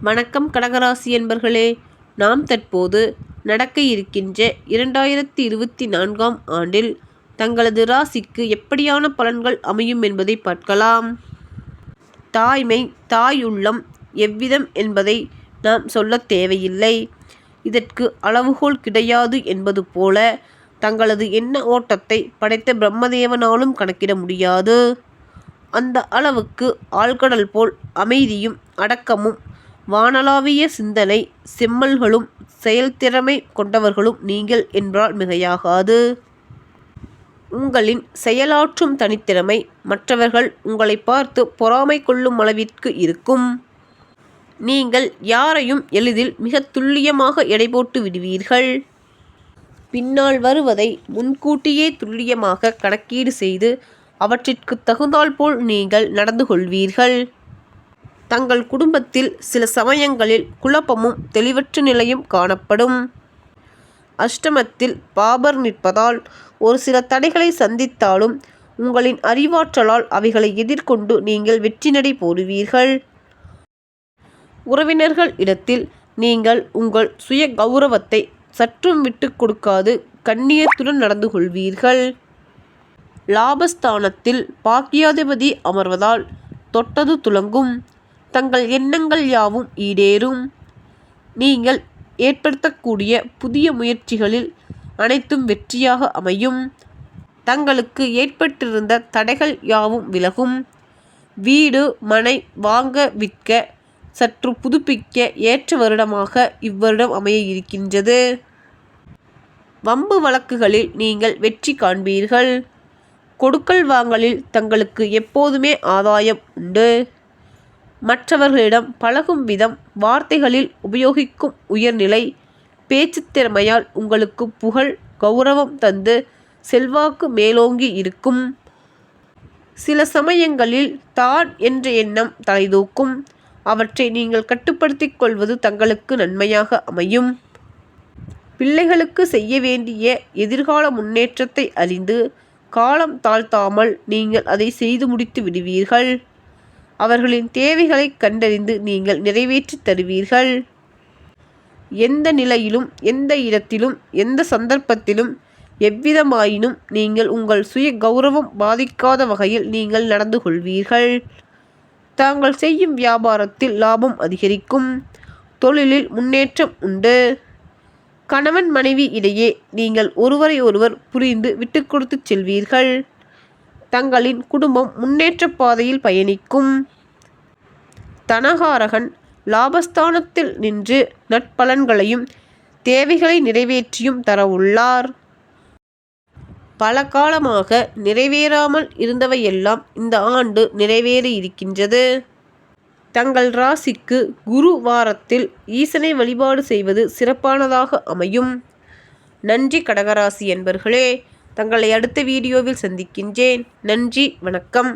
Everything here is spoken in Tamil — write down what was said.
வணக்கம் கடகராசி என்பர்களே, நாம் தற்போது நடக்க இருக்கின்ற 2024ஆம் ஆண்டில் தங்களது ராசிக்கு எப்படியான பலன்கள் அமையும் என்பதை பார்க்கலாம். தாய்மை, தாயுள்ளம் எவ்விதம் என்பதை நாம் சொல்ல தேவையில்லை. இதற்கு அளவுகோல் கிடையாது என்பது போல தங்களது எண்ண ஓட்டத்தை படைத்த பிரம்மதேவனாலும் கணக்கிட முடியாது. அந்த அளவுக்கு ஆழ்கடல் போல் அமைதியும் அடக்கமும் வானளாவிய சிந்தனை செம்மல்களும் செயல்திறமை கொண்டவர்களும் நீங்கள் என்றால் மிகையாகாது. உங்களின் செயலாற்றும் தனித்திறமை மற்றவர்கள் உங்களை பார்த்து பொறாமை கொள்ளும் அளவிற்கு இருக்கும். நீங்கள் யாரையும் எளிதில் மிக துல்லியமாக எடை போட்டு விடுவீர்கள். பின்னால் வருவதை முன்கூட்டியே துல்லியமாக கணக்கீடு செய்து அவற்றிற்கு தகுந்தால் போல் நீங்கள் நடந்து கொள்வீர்கள். தங்கள் குடும்பத்தில் சில சமயங்களில் குழப்பமும் தெளிவற்ற நிலையும் காணப்படும். அஷ்டமத்தில் பாபர் நிற்பதால் ஒரு சில தடைகளை சந்தித்தாலும் உங்களின் அறிவாற்றலால் அவைகளை எதிர்கொண்டு நீங்கள் வெற்றி நடை போடுவீர்கள். உறவினர்கள் இடத்தில் நீங்கள் உங்கள் சுய கௌரவத்தை சற்றும் விட்டு கொடுக்காது கண்ணியத்துடன் நடந்து கொள்வீர்கள். லாபஸ்தானத்தில் பாக்கியாதிபதி அமர்வதால் தொட்டது துலங்கும். தங்கள் எண்ணங்கள் யாவும் ஈடேறும். நீங்கள் ஏற்படுத்தக்கூடிய புதிய முயற்சிகளில் அனைத்தும் வெற்றியாக அமையும். தங்களுக்கு ஏற்பட்டிருந்த தடைகள் யாவும் விலகும். வீடு மனை வாங்க விற்க சற்று புதுப்பிக்க ஏற்ற வருடமாக இவ்வருடம் அமைய இருக்கின்றது. வம்பு வழக்குகளில் நீங்கள் வெற்றி காண்பீர்கள். கொடுக்கல் வாங்கலில் தங்களுக்கு எப்போதுமே ஆதாயம் உண்டு. மற்றவர்களிடம் பழகும் விதம், வார்த்தைகளில் உபயோகிக்கும் உயர்நிலை பேச்சு திறமையால் உங்களுக்கு புகழ் கௌரவம் தந்து செல்வாக்கு மேலோங்கி இருக்கும். சில சமயங்களில் தான் என்ற எண்ணம் தலைதூக்கும். அவற்றை நீங்கள் கட்டுப்படுத்திக் கொள்வது தங்களுக்கு நன்மையாக அமையும். பிள்ளைகளுக்கு செய்ய வேண்டிய எதிர்கால முன்னேற்றத்தை அறிந்து காலம் தாழ்த்தாமல் நீங்கள் அதை செய்து முடித்து விடுவீர்கள். அவர்களின் தேவைகளை கண்டறிந்து நீங்கள் நிறைவேற்றி தருவீர்கள். எந்த நிலையிலும் எந்த இடத்திலும் எந்த சந்தர்ப்பத்திலும் எவ்விதமாயினும் நீங்கள் உங்கள் சுய கௌரவம் பாதிக்காத வகையில் நீங்கள் நடந்து கொள்வீர்கள். தாங்கள் செய்யும் வியாபாரத்தில் லாபம் அதிகரிக்கும். தொழிலில் முன்னேற்றம் உண்டு. கணவன் மனைவி இடையே நீங்கள் ஒருவரை ஒருவர் புரிந்து விட்டு கொடுத்து செல்வீர்கள். தங்களின் குடும்பம் முன்னேற்ற பாதையில் பயணிக்கும். தனகாரகன் லாபஸ்தானத்தில் நின்று நற்பலன்களையும் தேவைகளை நிறைவேற்றியும் தர உள்ளார். பல காலமாக நிறைவேறாமல் இருந்தவையெல்லாம் இந்த ஆண்டு நிறைவேற இருக்கின்றது. தங்கள் ராசிக்கு குரு வாரத்தில் ஈசனை வழிபாடு செய்வது சிறப்பானதாக அமையும். நன்றி கடகராசி என்பர்களே. தங்களை அடுத்த வீடியோவில் சந்திக்கின்றேன். நன்றி, வணக்கம்.